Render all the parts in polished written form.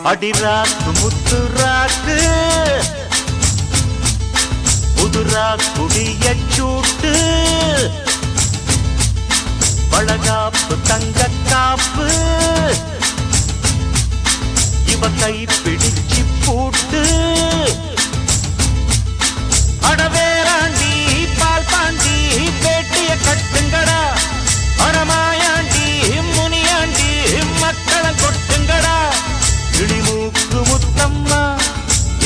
அடிராக்கு முத்துராக்கு புதுரா குடிய சூட்டு பழகாப்பு தங்க காப்பு இவ கை பிடிச்சு பூட்டு அடவேராண்டி பால் பாண்டி பேட்டிய கட்டுங்கடா அறமாயாண்டி முனியாண்டி மக்களை கொட்டுங்கடா இடிமூக்கு முத்தம்மா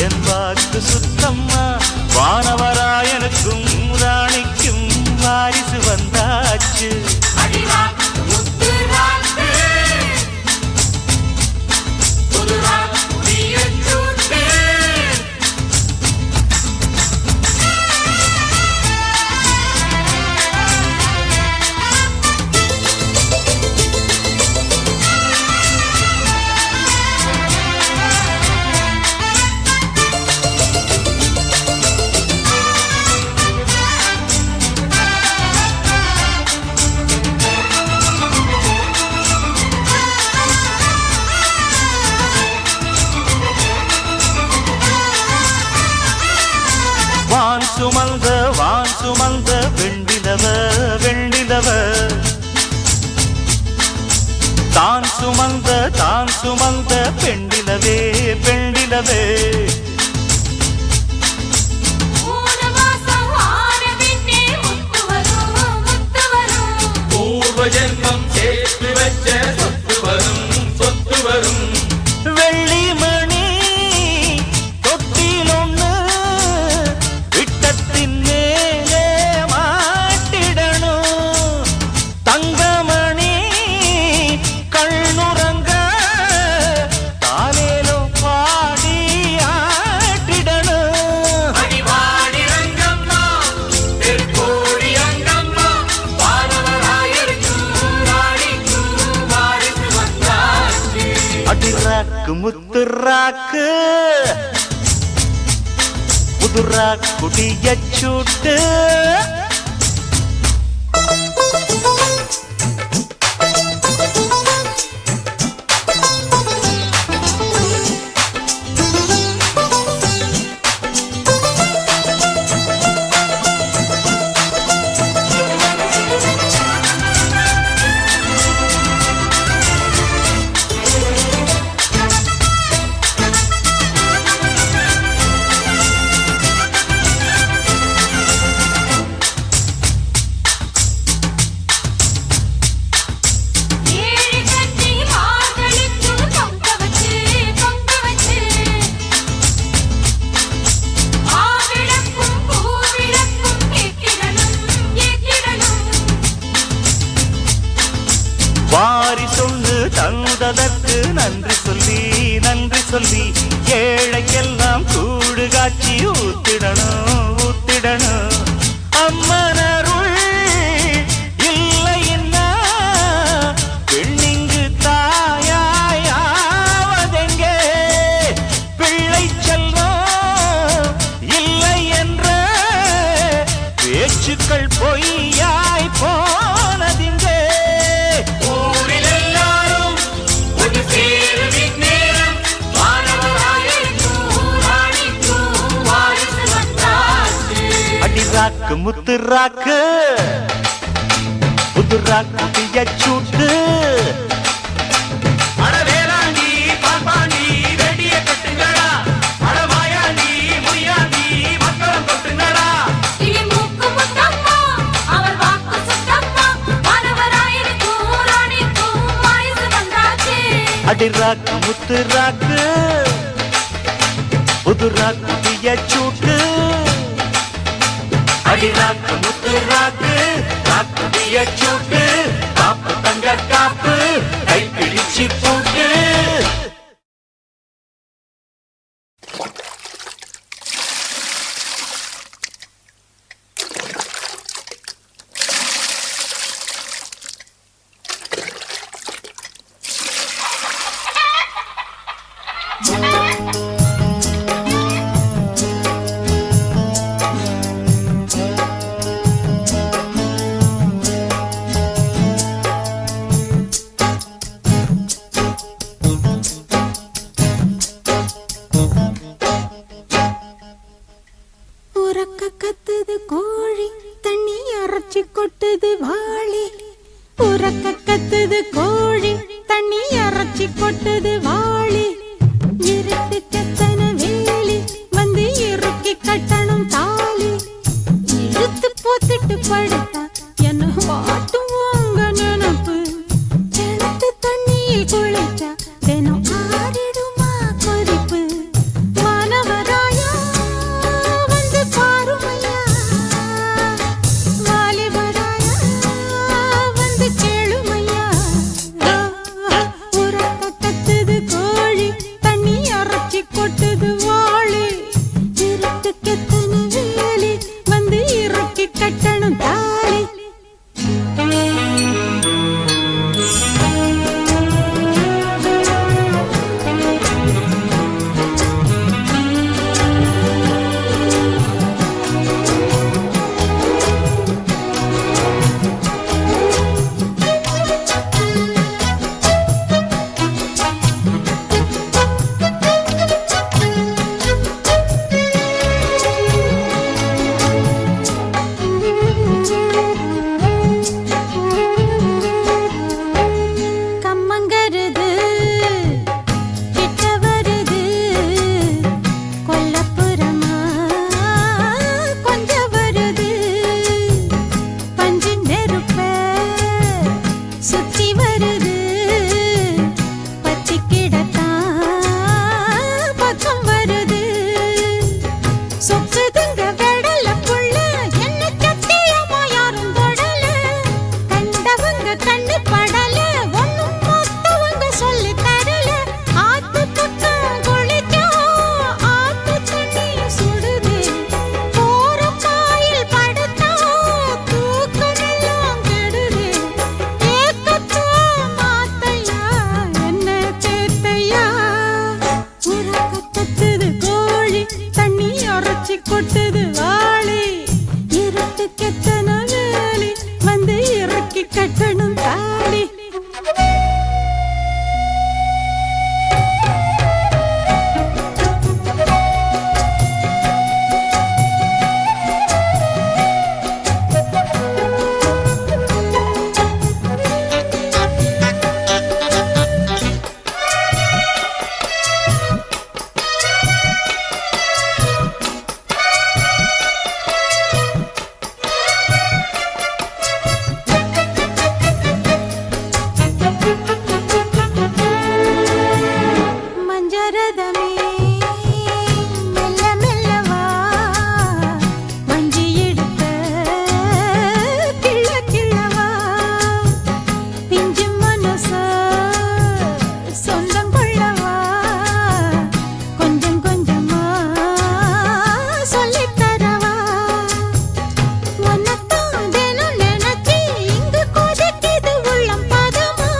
என் வாக்கு சுத்தம்மா வானவராயனுக்கும் ராணிக்கும் வாரிசு வந்தாச்சு வான் சுமந்த வெண்டிலவ வெண்டிலவ தான் சுமந்த பெண்டிலவே பெண்டிலவே பூர்வ ஜென்மம் சேர்த்து வச்ச சொத்து வரும் சொத்து வரும் வெள்ளிமணி தொட்டில் ஒண்ணு விட்டத்தின் மேலே மாட்டிடணும் தங்கமணி கண்ணுறங்க தாலேலோ பாடி ஆட்டிடணும் அடிவாடி ரங்கம்மா திருக்கோடி அங்கம்மா வானவராயருக்கும் ராணிக்கும் வாரிசு வந்தாச்சு அடிராக்கு முத்துராக்கு புதுரா குடிய சூட்டு வாரி சொல்லு தந்ததற்கு நன்றி சொல்லி ஏழைக்கெல்லாம் கூடு காட்சி ஊத்திடணும் அம்மனருள் இல்லைன்னா பெண்ணிங்கு தாயாவதெங்கே பிள்ளை செல்வம் இல்லை என்ற பேச்சுக்கள் பொய்யாய் போனதிங்கே அடிராக்கு முத்துராக்கு புதுராக்கு சூட்டு அடவேலாண்டி பால்பாண்டி வெடிய கட்டுங்கடா அடமாயாண்டி முனியாண்டி மக்களம் கொட்டுங்கடா இடிமூக்கு முத்தம்மா அவர் வாக்கு சுத்தம்மா வானவராயனுக்கும் ராணிக்கும் வாரிசு வந்தாச்சு அடிராக்கு முத்துராக்கு புதுராக்கு சூட்டு அடிராக்கு முத்துராக்கு காக்குடிய சூட்டு காப்பு தங்க காப்பு கை பிடிச்சு பூட்டு அரைச்சி கொட்டுது வாளி, உறக்க கத்துது கோழி, தண்ணி அரைச்சி கொட்டுது வாளி, இருட்டு கத்தன வேலி, வந்து இறுக்கி கட்டணும் தாலி, இழுத்து போத்துட்டு படுத்தா என்ன வாட்டும் உங்க நினப்பு, கிணத்து தண்ணியை குளிச்சா தினம் ஆறிடுமா கொதிப்பு, வானவராயா வந்து பாருமையா, வாலிபராயா வந்து கேளுமையா, உறக்க கத்துது கோழி, தண்ணி அரைச்சி கொட்டுது வாளி, இருட்டு கெத்தன வேலி, வந்து இறுக்கி கட்டணும் தாலி. கம்மங்கருது கிட்ட வருது, கொல்லப்புறமா கொஞ்சம் வருது, பஞ்சு நெருப்ப சுத்தி வருது, பத்தி கிடத்தான் பக்கம் வருது, சொக்குதுங்க வெடல புள்ள, என்ன சத்தியமா யாரும் தொடல, கண்டவங்க கண்ணு படல, ஒண்ணும் மொத்தவங்க சொல்லி தரல, ஆத்து பக்கம் குளிக்கும் ஆத்து தண்ணி சுடுது, போற பாயில் படுத்தா தூக்கமெல்லாம் கெடுது, ஏக்கத்தோ மாத்தையா என்ன தேத்தையா, உறக்க கத்துது கோழி, தண்ணி அரைச்சி கொட்டுது வாளி, இருட்டு கெத்தன வேலி, வந்து இறக்கி கட்டணும் தாலி. மஞ்சரதமே மெல்ல மெல்லவா, வஞ்சி எடுத்த கிள்ள கிள்ளவா, பிஞ்சு மனச சொந்தம் கொள்ளவா, கொஞ்சம் கொஞ்சமா சொல்லித் தரவா, உன்னத்தான் தினம் நினைச்சி இங்கு கொதிக்குது உள்ளம் பதமா,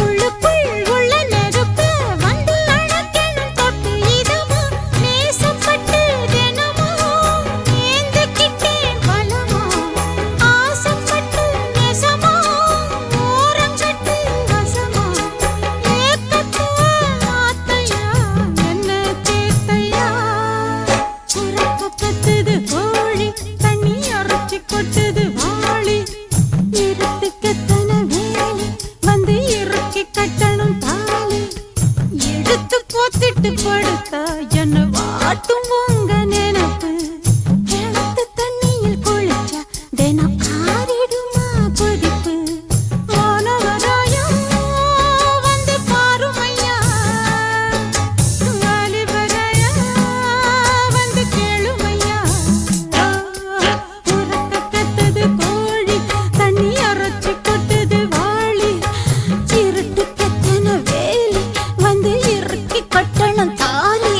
உள்ளுக்குள் உள்ள நெருப்ப வந்து அணைக்கணும் தொட்டு இதமா, நேசப்பட்டு தினமும் ஏந்திக்கிட்டேன் பலமா, ஆசைப்பட்டு நெசமா ஓரங்கட்டு வசமா, ஏக்கத்தோ மாத்தையா என்ன தேத்தையா, உறக்க கத்துது கோழி, தண்ணி அரைச்சி கொட்டுது வாளி, இருட்டு கெத்தன வேலி, வந்து இறுக்கி கட்டணும் தாலி, எடுத்து போத்திட்டு படுத்தா என்ன வாட்டும் உங்க நினப்பு, கிணத்து தண்ணியில் குளிச்சா தினம் ஆறிடுமா கொதிப்பு, வானவராயா வந்து பாருமையா, வாலிபராயா வந்து கேளுமையா, உறக்க கத்துது கோழி, தண்ணி அரைச்சி கொட்டுது வாளி, இருட்டு கெத்தன வேலி, வந்து இறுக்கி கட்டணும் தாலி.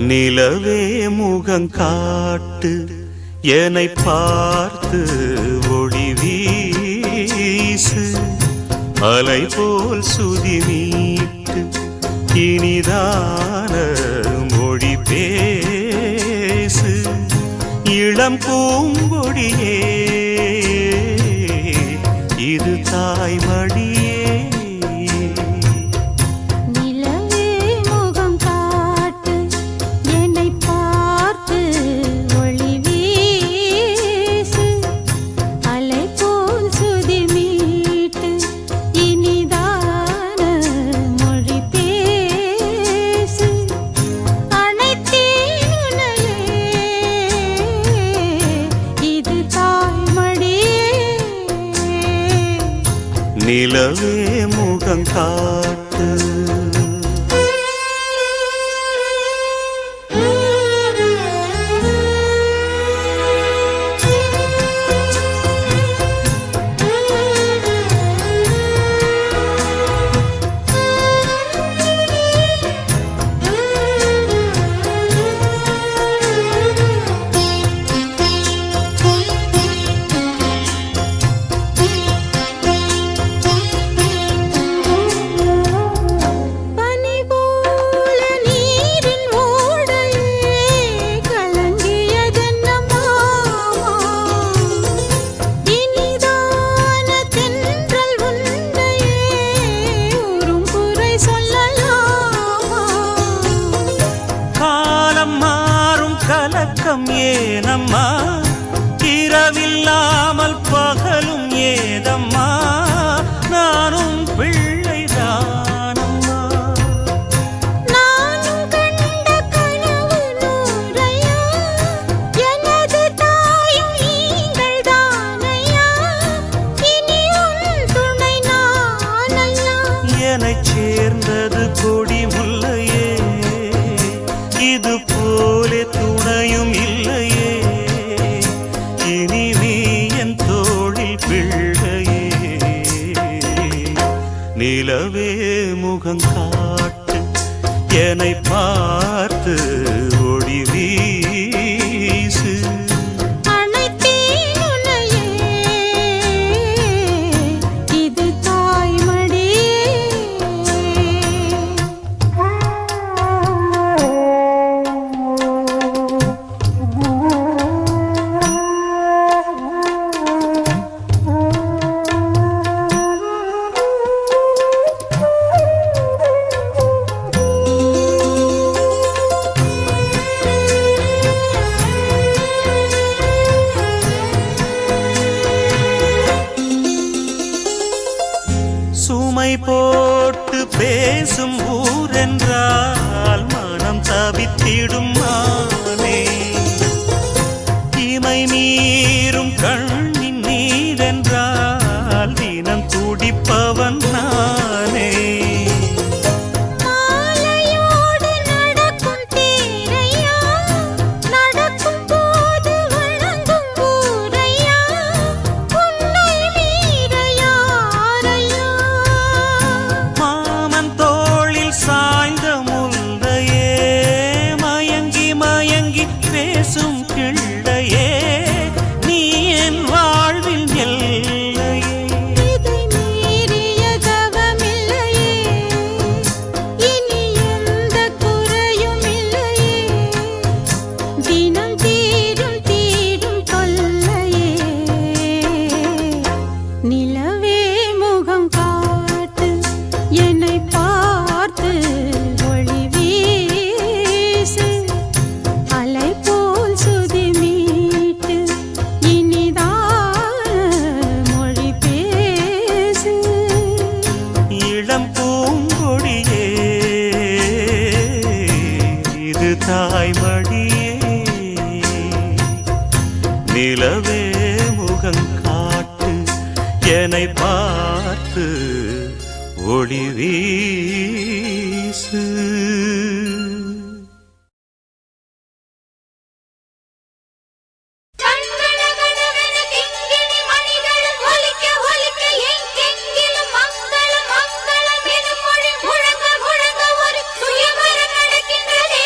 நிலவே முகங்காட்டு என்னை பார்த்து ஒளி வீசு, அலை போல் சுதி மீட்டு இனிதான மொழி பேசு இளம் பூங்கொடியே இது தாய்மடியே நிலவே முகம் காட்டு என்னை பார்த்து ஒளி வீசு அலை போல் சுதி மீட்டு இனிதான மொழி பேசு அனைத்தேன் உன்னையே இது தாய்மடியே நிலவே முகம் காட்டு பனி போல நீரின் ஓடையே கலங்கியதென்னம்மா இனிதான தென்றல் உன்னையே ஊரும் குறை சொல்லலாமா காலம் மாறும் கலக்கம் ஏனம்மா இரவில்லாமல் பகலும் ஏதம்மா நானும் பிள்ளைதானம்மா நானும் கண்ட கனவு நூறையா எனது தாயும் நீங்கள் தானையா இனி உன் துணை நானையா எனச் சேர்ந்தது கொடி முல்லையே இது போலே துணையும் இல்லையே இனி நீ என் தோளில் பிள்ளையே நிலவே முகம் காட்டு என்னை பார்த்து ஒளி வீசு அனைத்தேன் உன்னையே இது தாய்மடியே சுமை போட்டு பேசும் ஊரென்றால் மனம் தவித்திடும் மானே இமை மீறும் கண்ணின் நீரென்றால் தினம் துடிப்பவன் நானே மாலையோடு நடக்கும் தேரையா நடக்கும் போது வணங்கும் ஊரையா உன்னை மீற யாரையா மாமன் தோளில் சாய்ந்த முல்லையே மயங்கி மயங்கி பேசும் கிள்ளையே நீ என் வாழ்வில் எல்லையே இதை மீறிய தவமில்லையே இனி எந்த குறையும் இல்லையே தினம் தீரும் தீரும் தொல்லையே நிலவே முகம் காட்டு என்னை பார்த்து ஒளி வீசு அலை போல் சுதி மீட்டு இனிதான மொழி பேசு இளம் பூங்கொடியே இது தாய்மடியே நிலவே முகம் காட்டு என்னை பார்த்து ஒளி வீசு கண்கணகணவென கிங்கிணி மணிகளும் ஒலிக்க ஒலிக்க எங்கெங்கிலும் மங்களம் மங்களம் எனும் மொழி முழங்க முழங்க ஒரு சுயவரம் நடக்கின்றதே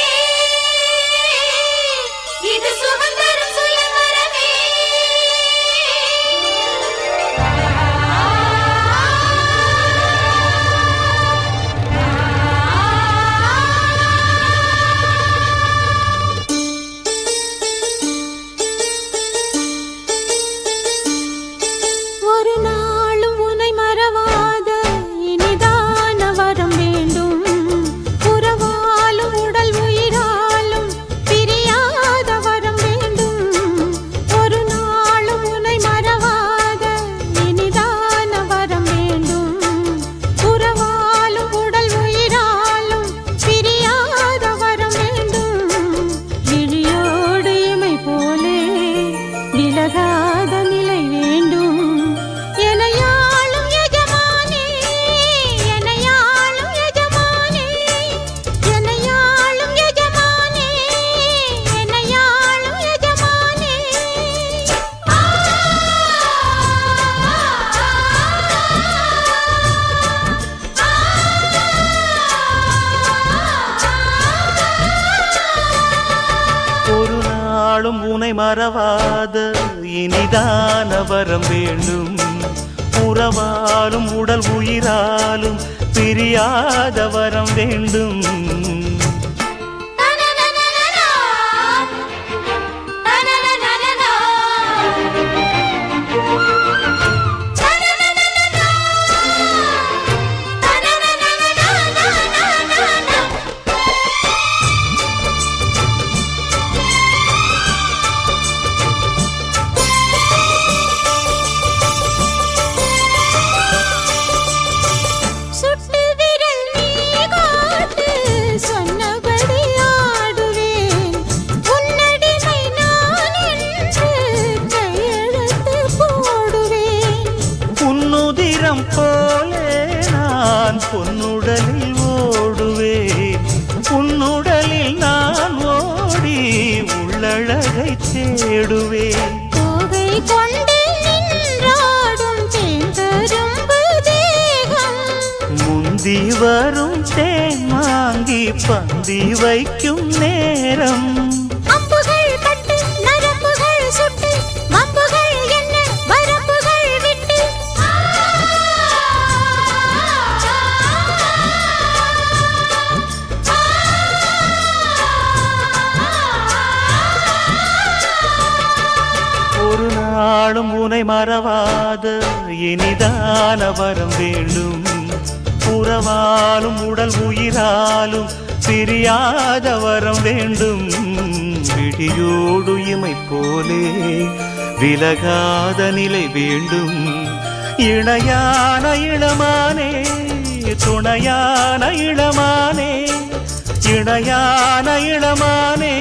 இது சுதந்திரம் சுயவரமே ஆ உனை மறவாத இனிதான வரம் வேண்டும். உறவாலும் உடல் உயிராலும் பிரியாத வரம் வேண்டும். போலே நான் பொன்னுடலில் ஓடுவேன். உன்னுடலில் நான் ஓடி உள்ளழகை தேடுவேன். தோகை கொண்டு நின்றாடும் தேங்கரும்பு தேகம், முந்தி வரும் தேன் வாங்கி பந்தி வைக்கும் நேரம். அம்புகள் பட்டு நரம்புகள் சுட்டு வம்புகள் என்ன வரம்புகள் விட்டு ஒரு நாளும் உனை மறவாத இனிதான வரம் வேண்டும். உறவாலும் உடல் உயிராலும் பிரியாத வரம் வேண்டும். விடியோடு இமை போலே விலகாத நிலை வேண்டும். இணையான இளமானே துணையான இளமானே, இணையான இளமானே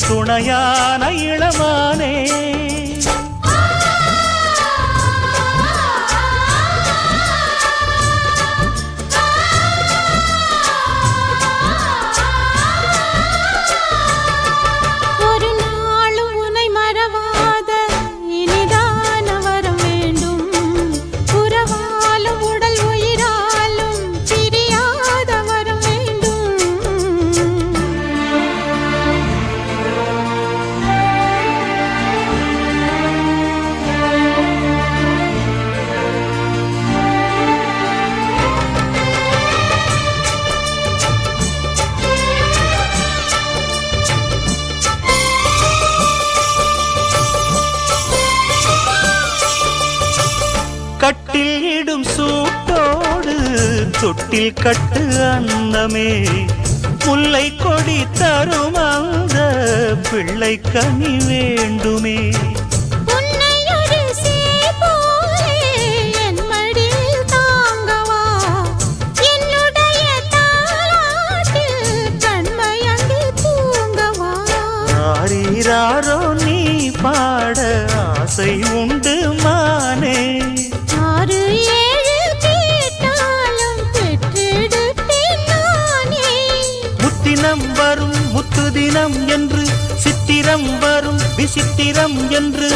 துணையான இளமானே. ஒரு நாளும் உனை மறவாத இனிதான வரம் வேண்டும். உறவாலும் உடல் உயிராலும் பிரியாத வரம் வேண்டும். கட்டில் இடும் சூட்டோடு தொட்டில் கட்டு அன்னமே, முல்லை கொடி தரும் அந்த பிள்ளை கனி வேண்டுமே. உன்னை ஒரு சேய் போலே என் மடியில் தாங்கவா, என்னுடைய தாலாட்டில் கண்மயங்கி தூங்கவா. ஆரீராரோ நீ பாட ஆசை உண்டு மானே. 6 7 கேட்டாலும் பெற்றெடுப்பேன் நானே. முத்தினம் வரும் முத்து தினம் என்று, சித்திரம் வரும் விசித்திரம் என்று.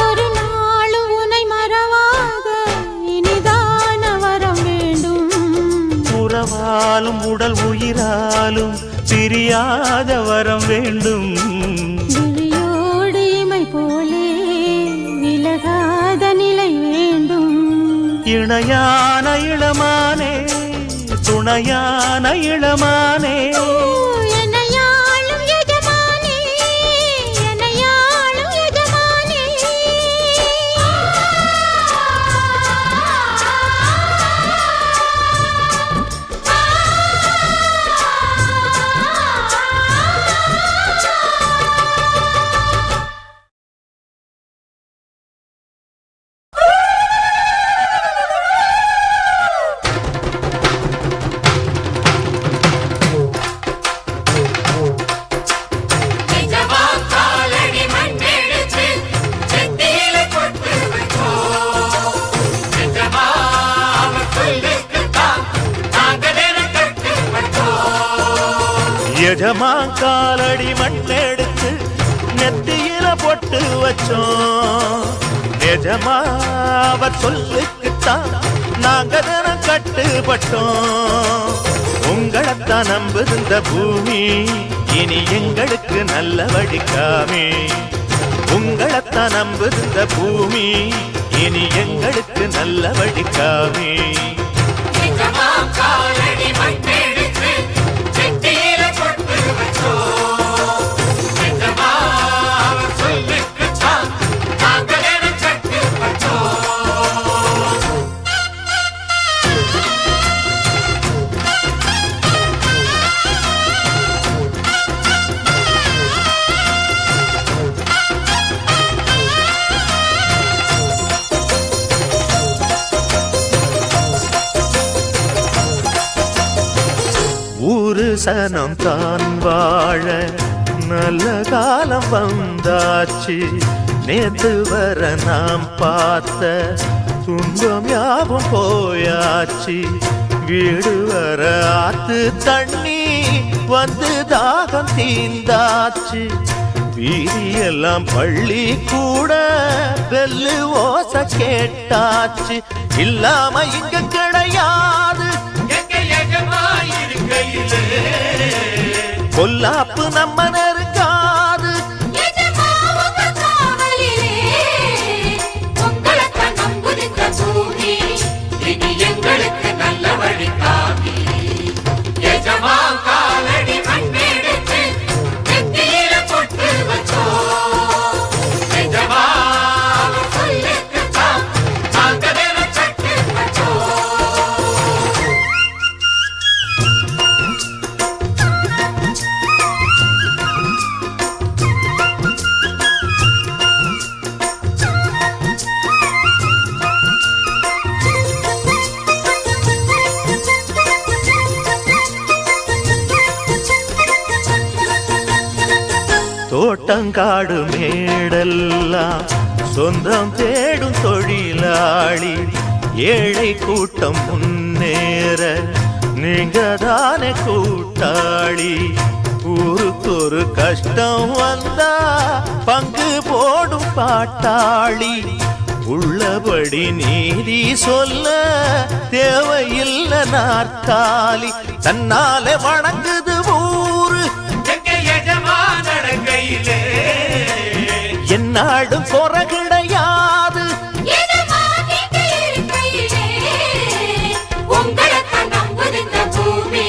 ஒரு நாளும் உனை மறவாத இனிதான வரம் வேண்டும். உறவாலும் உடல் உயிராலும் பிரியாத வரம் வேண்டும். விழியோடு இமை போலே விலகாத நிலை வேண்டும். இணையான இளமானே துணையான இளமானே. என்னையாளும் எஜமானே, என்னையாளும் எஜமானே. எஜமா காலடி மண்ணெடுத்து நெத்தியில பொட்டு வச்சோம். எஜமா அவர் சொல்லுக்குத்தான் நாங்க தினம் கட்டுப்பட்டோம். உங்களைத்தான் நம்புகின்ற பூமி இனி எங்களுக்கு நல்ல வழிக்காமே. உங்களைத்தான் நம்புகின்ற பூமி இனி எங்களுக்கு நல்ல வழிக்காமே. எஜமா காலடி மண்ணெடுத்து செட்டியில போட்டு வச்சோம். எஜமா அவர் சொல்லுக்குத்தான் நாங்க தினம் கட்டுப்பட்டோம். ஊரு சனம் தான் வாழ நல்ல காலம் வந்தாச்சு. நேத்து வர நாம் பார்த்த துன்பம் யாவும் போயாச்சு. வீடு வர ஆத்து தண்ணி வந்து தாகம் தீந்தாச்சு. வீதியெல்லாம் பள்ளி கூட வெள்ளு ஓச கேட்டாச்சு. இல்லாம இங்க கிடையாது பொல்லாப்பு நம்ம நெருங்காது. எஜமா உங்க காவலிலே உங்களைத்தான் நம்புகின்ற பூமி இனி எங்களுக்கு நல்ல வழிகாமி. எஜமா காலடி மண்ணெடுத்து செட்டியில போட்டு வச்சோம். எஜமா அவர் சொல்லுக்குத்தான் நாங்க தினம் கட்டுப்பட்டோம். தோட்டங்காடு மேடெல்லாம் சொந்தம் தேடும் தொழிலாளி. ஏழை கூட்டம் முன்னேற நீங்க தானே கூட்டாளி. ஊருக்கு ஒரு கஷ்டம் வந்தா பங்கு போடும் பாட்டாளி. உள்ளபடி நீதி சொல்ல தேவையில்லை நாற்காலி. தன்னாலே வணங்குது ஊரு என்னாடும் குறை கிடையாது. எஜமா நீங்க இருக்கையிலே உங்களைத்தான் நம்புகின்ற பூமி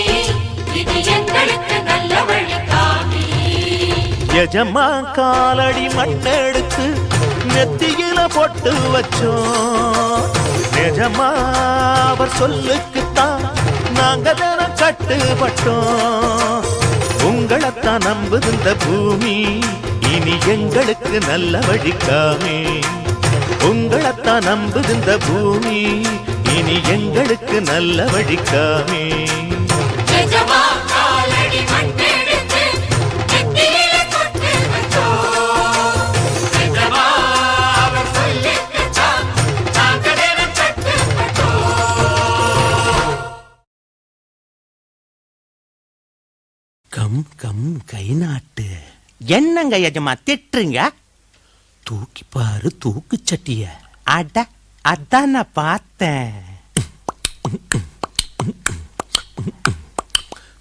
இனி எங்களுக்கு நல்ல வழிகாமி. எஜமா காலடி மண்ணெடுத்து நெத்தியில போட்டு வச்சோம். நிஜமா அவர் சொல்லுக்குத்தான் நாங்க தினம் கட்டுப்பட்டோம். உங்களைத்தான் நம்புகின்ற பூமி இனி எங்களுக்கு நல்ல வழிக்காமே. உங்களைத்தான் நம்புகின்ற பூமி இனி எங்களுக்கு நல்ல வழிக்காமே. எஜமா காலடி மண்ணெடுத்து செட்டியில போட்டு வச்சோம். எஜமா அவர் சொல்லுக்குத்தான் நாங்க தினம் கட்டுப்பட்டோம். கம் கம் கை நாட்டு. என்னங்க எஜமா திட்டுறீங்க? தூக்கி பாரு தூக்கு சட்டிய. அட அதான் நான் பார்த்தேன்.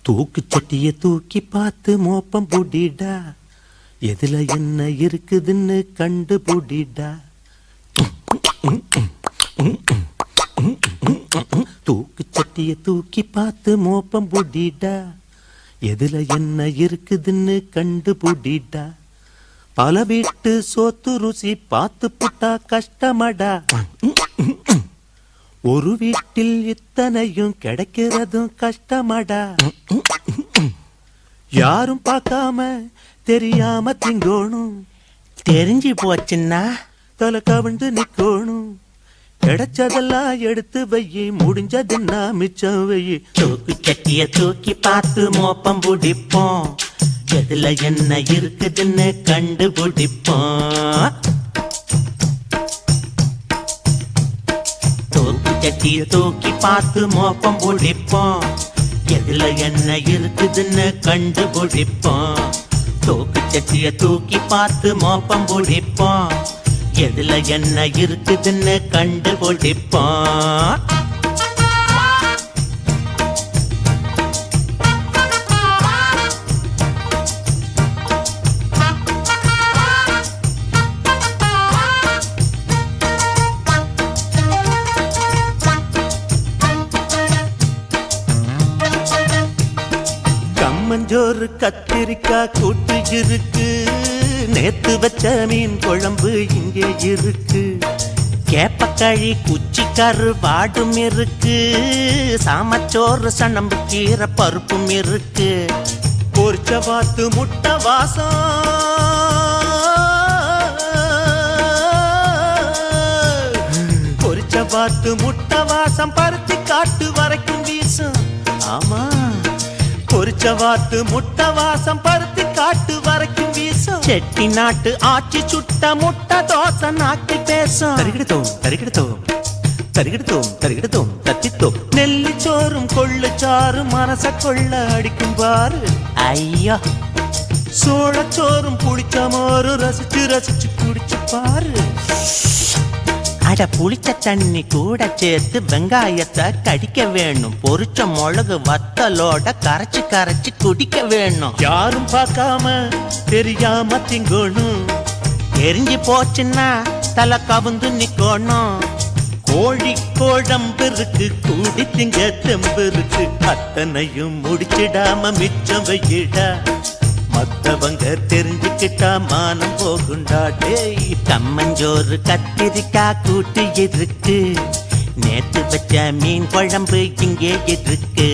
தூக்கு சட்டிய தூக்கி பார்த்து மோப்பம் புடிடா. எதுல என்ன இருக்குதுன்னு கண்டு புடிடா. தூக்கு சட்டிய தூக்கி பார்த்து மோப்பம் புடிடா. எதுல என்ன இருக்குதுன்னு கண்டு புடிடா. பல வீட்டு சோத்து ருசி பார்த்து புட்டா கஷ்டமடா. ஒரு வீட்டில் இத்தனையும் கிடைக்கிறதும் கஷ்டமடா. யாரும் பார்க்காம தெரியாம திங்கோணும். தெரிஞ்சு போச்சுன்னா தலை கவிழ்ந்து நிக்கோணும். கிடைச்சதெல்லாம் எடுத்து வையி, முடிஞ்சதுன்னா மிச்சம் வையி. தூக்கு சட்டிய தூக்கி பார்த்து மோப்பம் பிடிப்போம். எதுல என்ன இருக்குதுன்னு கண்டுபிடிப்போம். தூக்கு சட்டிய தூக்கி பார்த்து மோப்பம் பிடிப்போம். எதுல என்ன இருக்குதுன்னு கண்டுபிடிப்போம். தூக்கு சட்டிய தூக்கி பார்த்து மோப்பம் பிடிப்போம். எதுல என்ன இருக்குதுன்னு கண்டுபிடிப்போம். கம்மஞ்சோறு கத்திரிக்காய் கூட்டு இருக்கு, நேத்து வச்ச மீன் குழம்பு இங்கே இருக்கு, கேப்பக்கழி குச்சிக்கரு வாடும் இருக்கு, சாமச்சோறு சணம்பு கீரை பருப்பும் இருக்கு, பொரிச்ச வாத்து முட்டை வாசம், பொரிச்ச வாத்து முட்டை வாசம் பருத்தி காட்டு வரைக்கும் வீசும். ஆமா, பொரிச்ச வாத்து முட்டை வாசம் பருத்தி காட்டு வரைக்கும் வீசும். செட்டி நாட்டு ஆச்சி சுட்ட முட்டை தோசை நாக்கி பேசும். தருகிடுதோம் தருகிடுதோம் தருகிடுதோம் தருகிடுதோம் தத்தித்தோம். நெல்லிச்சோறும் கொள்ளுச்சாறு மனச கொள்ள அடிக்கும் பாரு. ஐயோ, சோளச்சோறும் புளிச்ச மோறு ரசிச்சு ரசிச்சு குடிச்சு பாரு. அட புளிச்ச தண்ணி கூட சேர்த்து வெங்காயத்தை கடிக்க வேணும், பொரிச்ச மிளகு வத்தலோட கரைச்சு கரைச்சு குடிக்க வேணும். யாரும் பார்க்காம தெரியாம திங்கணும், தெரிஞ்சு போச்சுன்னா தலை கவுந்து நிக்கணும். கோழி குழம்பு இருக்கு, கூடி திங்க தெம்பு இருக்கு, அத்தனையும் முடிச்சிடாம மிச்சம் வையிடா. மத்தவங்க தெரிஞ்சுக்கிட்டா மானம் போகுண்டா. டேய், கம்மஞ்சோறு கத்திரிக்காய் கூட்டு இருக்கு, நேத்து வச்ச மீன் குழம்பு இங்கே இருக்கு.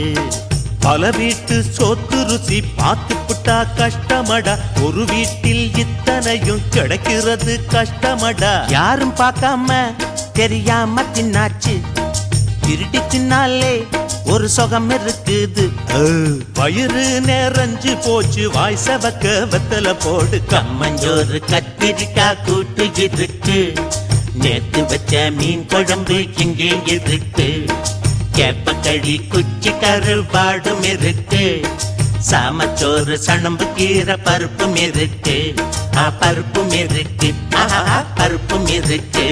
பல வீட்டு சொத்து ருசி பார்த்து புட்டா கஷ்டமடா, ஒரு வீட்டில் இத்தனையும் கிடைக்கிறது கஷ்டமடா. யாரும் பார்க்காம தெரியாம தின்னாச்சு, திருடி தின்னாலே ஒரு சுகம் இருக்குது. வயிறு நிறைஞ்சு போச்சு, வாய் சவக்க வெத்தல போடு. கம்மஞ்சோறு கத்திரிக்காய் கூட்டு இருக்கு, நேத்து வச்ச மீன் குழம்பு இங்கே இருக்கு, கேப்பக்கழி குச்சி கருவாடும் இருக்கு, சாமச்சோறு சணம்பு கீரை பருப்பும் இருக்கு, பருப்பும் இருக்கு, பருப்பும் இருக்கு.